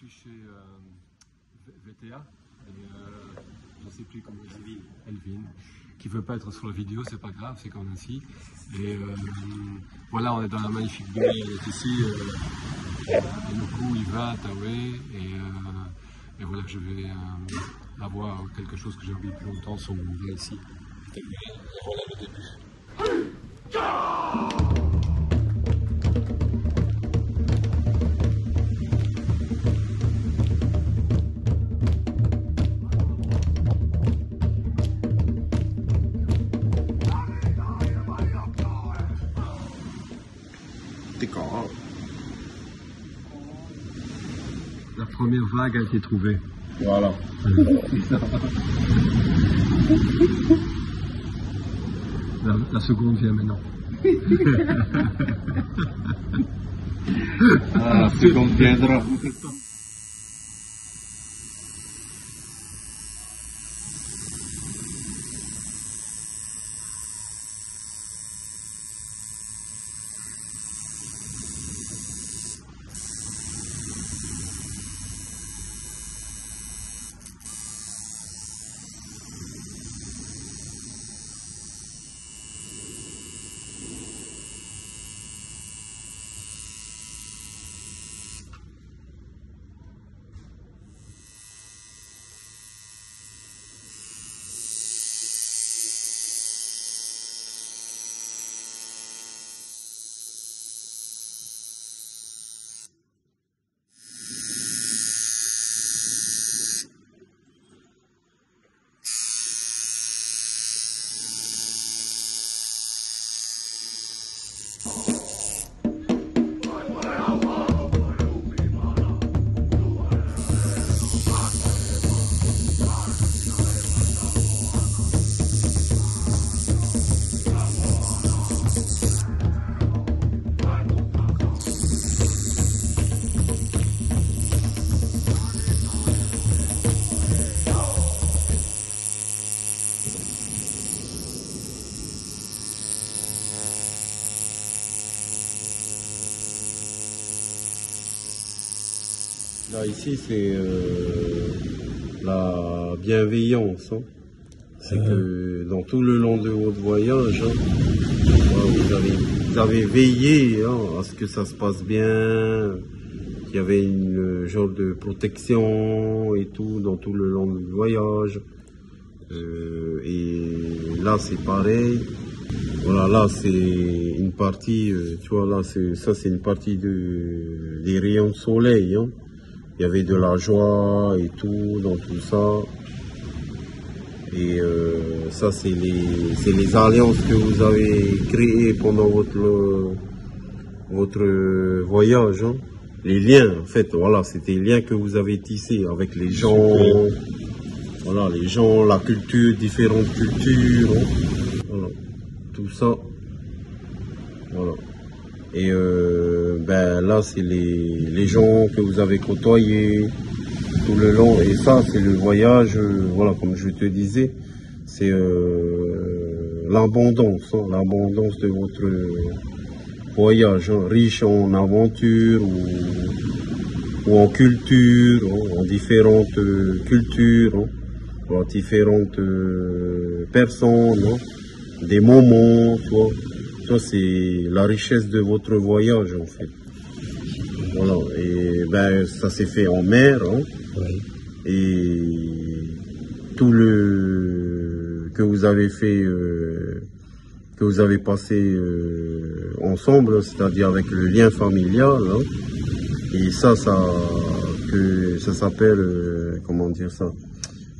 suis chez VTA, je ne sais plus comment on dit, Elvin, qui ne veut pas être sur la vidéo, c'est pas grave, c'est comme ainsi. Et voilà, on est dans la magnifique baie, elle est ici, il va à Taoué, et voilà, je vais avoir quelque chose que j'ai envie depuis longtemps sur mon baie ici. Et voilà le début. La première vague a été trouvée. Voilà. La seconde vient maintenant. La seconde viendra. Là, ici, c'est la bienveillance. Hein. C'est que dans tout le long de votre voyage, hein, vous avez veillé à ce que ça se passe bien, qu'il y avait une genre de protection et tout dans tout le long du voyage. Et là, c'est pareil. Voilà, là, c'est une partie, tu vois, là, ça, c'est une partie des rayons de soleil. Hein. Il y avait de la joie et tout dans tout ça. Et ça, c'est les alliances que vous avez créées pendant votre voyage. Hein. Les liens, en fait, voilà, c'était les liens que vous avez tissés avec les gens. Voilà, les gens, la culture, différentes cultures. Hein. Voilà, tout ça. Voilà. Et ben là, c'est les gens que vous avez côtoyés tout le long. Et ça, c'est le voyage, voilà, comme je te disais, c'est l'abondance, hein, l'abondance de votre voyage, hein, riche en aventures ou en culture, hein, en différentes cultures, hein, en différentes personnes, hein, des moments, tu vois. Ça, c'est la richesse de votre voyage, en fait. Voilà. Et ben, ça s'est fait en mer, hein. Oui. Et tout le que vous avez fait, que vous avez passé ensemble, c'est-à-dire avec le lien familial, hein. Et ça s'appelle, comment dire ça,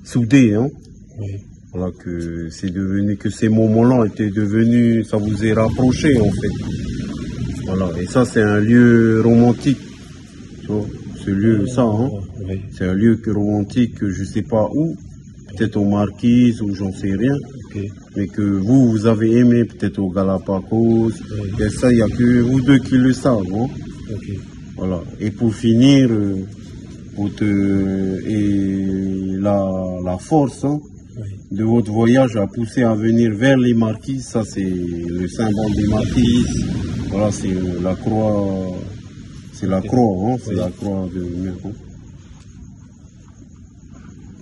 soudé, hein. Oui. Voilà, que c'est devenu, que ces moments-là étaient devenus, ça vous est rapproché en fait. Voilà, et ça c'est un lieu romantique, tu vois, ce lieu, ça, hein, oui. C'est un lieu romantique, je sais pas où, peut-être aux Marquises ou j'en sais rien, okay. Mais que vous avez aimé peut-être aux Galapagos, oui. Et ça il n'y a que vous deux qui le savent, hein. Okay. Voilà, et pour finir, la force, hein, oui. De votre voyage a poussé à venir vers les Marquises, ça c'est le symbole des Marquises, voilà, c'est la croix, c'est la croix, hein, c'est oui. La croix de Miron.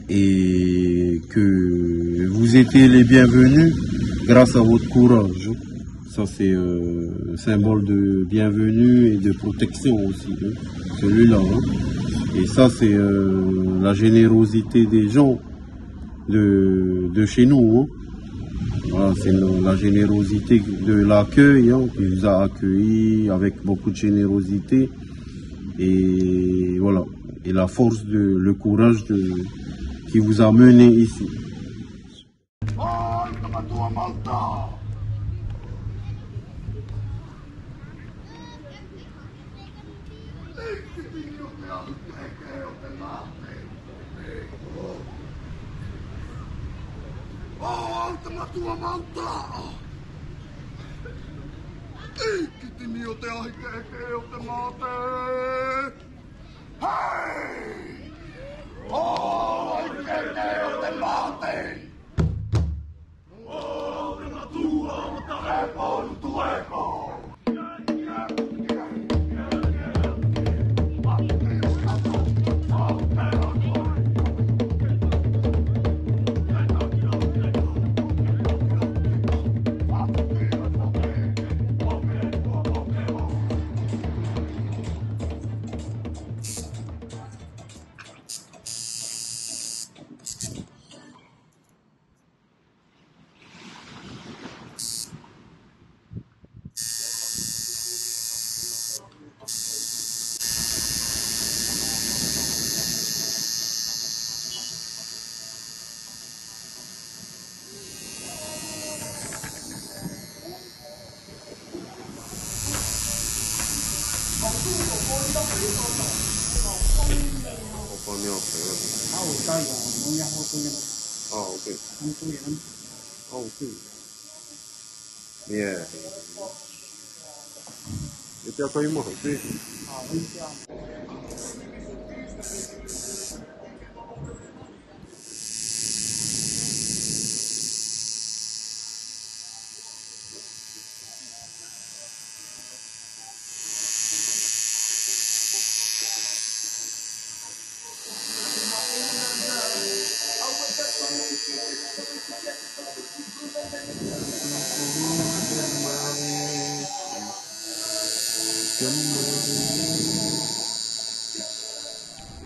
et que vous étiez les bienvenus grâce à votre courage. Ça, c'est symbole de bienvenue et de protection aussi, celui-là. Et ça, c'est la générosité des gens de chez nous. Voilà, c'est la générosité de l'accueil, qui vous a accueilli avec beaucoup de générosité. Et voilà, et la force, le courage qui vous a mené ici.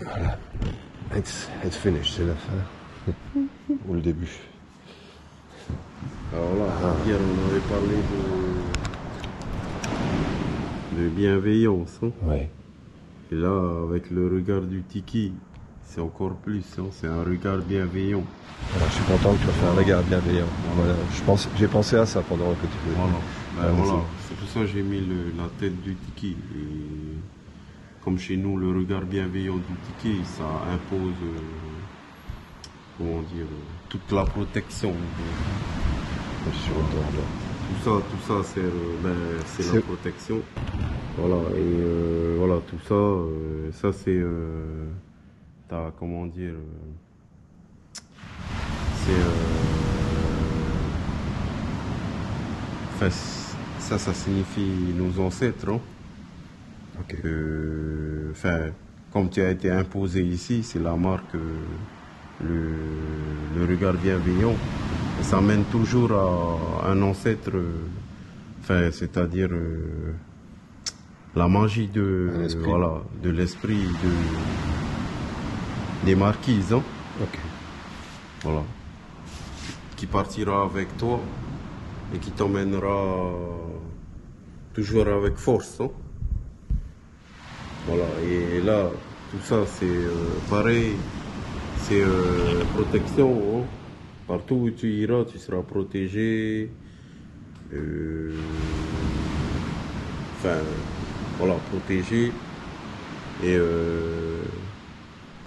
Voilà, it's finished, c'est la fin, ou le début. Alors là, hier on avait parlé de bienveillance. Ouais. Et là, avec le regard du Tiki, c'est encore plus, c'est un regard bienveillant. Voilà, je suis content que tu aies fait un regard bienveillant. Voilà, j'ai pensé à ça pendant que tu faisais. Voilà, voilà. C'est pour ça que j'ai mis la tête du Tiki. Et comme chez nous, le regard bienveillant du Tiki, ça impose, comment dire, toute la protection. Tout ça, c'est la protection. Voilà, et voilà, tout ça, ça c'est, comment dire, c'est, ça signifie nos ancêtres, hein. Okay. Comme tu as été imposé ici, c'est la marque, le regard bienveillant. Et ça mène toujours à un ancêtre, c'est-à-dire la magie de l'esprit des marquises. Hein. Okay. Voilà. Qui partira avec toi et qui t'emmènera toujours avec force. Hein. Voilà, et là, tout ça, c'est pareil, c'est protection. Hein. Partout où tu iras, tu seras protégé. Voilà, protégé. Et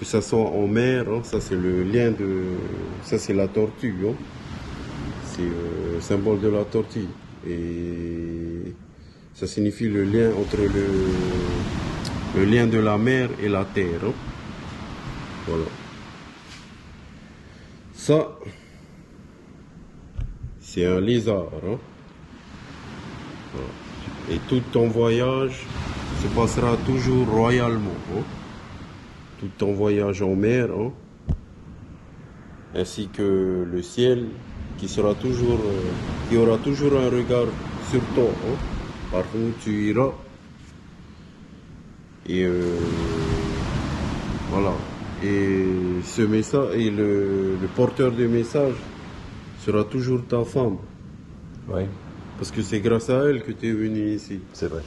que ça soit en mer, hein, ça c'est le lien de... Ça c'est la tortue. Hein. C'est le symbole de la tortue. Et ça signifie le lien entre le lien de la mer et la terre. Hein. Voilà. Ça, c'est un lézard. Hein. Voilà. Et tout ton voyage se passera toujours royalement. Hein. Tout ton voyage en mer, hein, ainsi que le ciel qui sera toujours, qui aura toujours un regard sur toi, hein, partout où tu iras. Et voilà. Et ce message, et le porteur du message sera toujours ta femme. Oui, Parce que c'est grâce à elle que tu es venu ici. c'est vrai.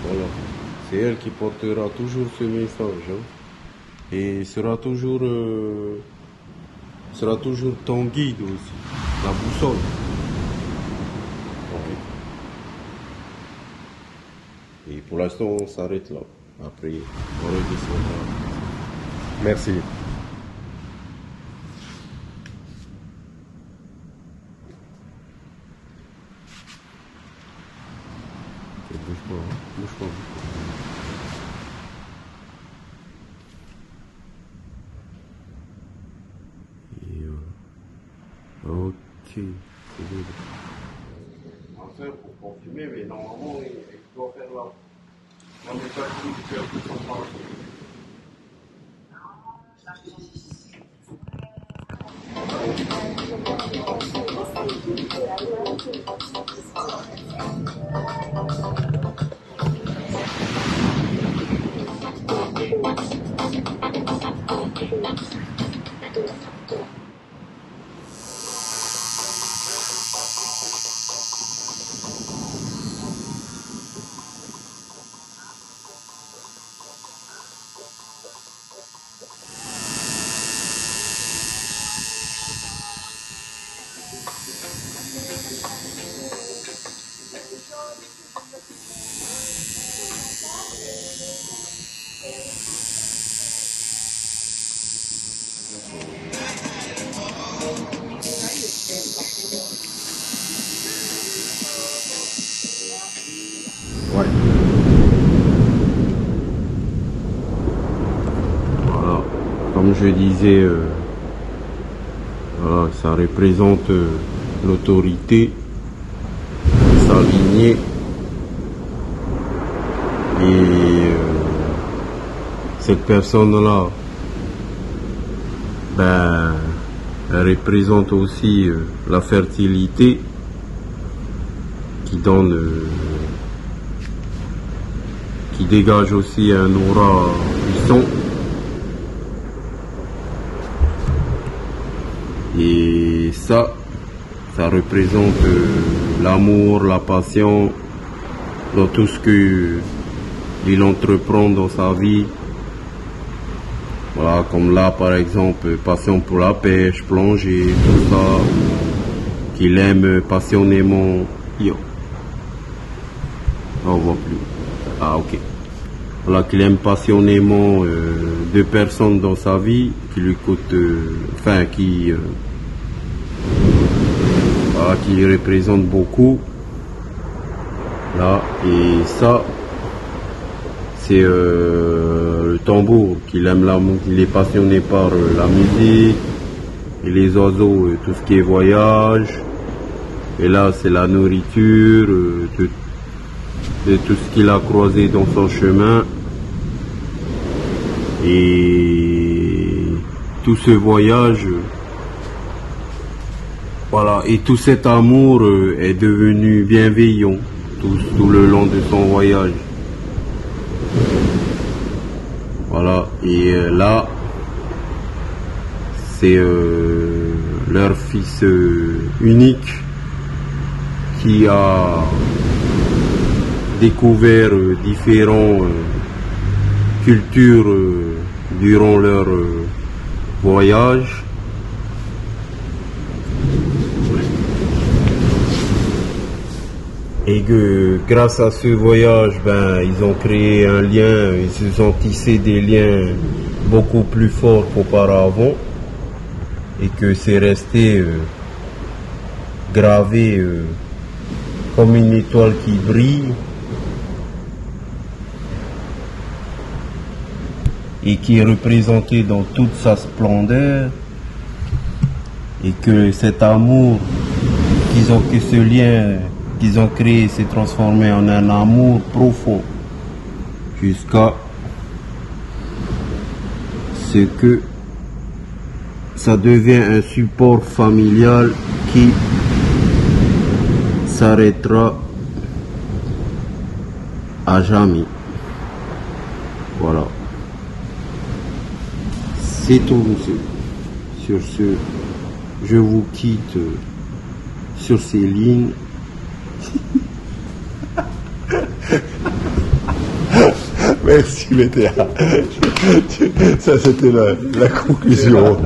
Voilà. C'est elle qui portera toujours ce message. Hein. Et sera toujours ton guide aussi. La boussole. Ok. Et pour l'instant, on s'arrête là. Après, on redescendra. Merci. Bouge pas, hein. Bouge pas. Et ok, c'est bon. On va faire pour confirmer, mais normalement, il doit faire là. On est pas tout de faire tout son temps. Ouais. Voilà, comme je disais, voilà, ça représente l'autorité, sa lignée, et cette personne-là, ben, elle représente aussi la fertilité qui donne, qui dégage aussi un aura puissant. Et ça représente l'amour, la passion dans tout ce qu'il entreprend dans sa vie. Voilà, comme là par exemple, passion pour la pêche, plongée, tout ça, qu'il aime passionnément. Yo. On voit plus. Ah ok. Voilà, qu'il aime passionnément deux personnes dans sa vie, qui lui coûtent, enfin qui représente beaucoup. Là, et ça, c'est le tambour, qu'il aime l'amour, qu'il est passionné par la musique, et les oiseaux, tout ce qui est voyage. Et là, c'est la nourriture, de tout ce qu'il a croisé dans son chemin. Et tout ce voyage, voilà, et tout cet amour est devenu bienveillant tout le long de son voyage. Voilà, et là, c'est leur fils unique qui a découvert différentes cultures durant leur voyage. Et que grâce à ce voyage, ben, ils ont créé un lien, ils se sont tissés des liens beaucoup plus forts qu'auparavant, et que c'est resté gravé comme une étoile qui brille et qui est représentée dans toute sa splendeur, et que cet amour que ce lien qu'ils ont créé s'est transformé en un amour profond jusqu'à ce que ça devient un support familial qui s'arrêtera à jamais. Voilà. C'est tout, monsieur. Sur ce, je vous quitte sur ces lignes. Merci VTA. Ça c'était la conclusion.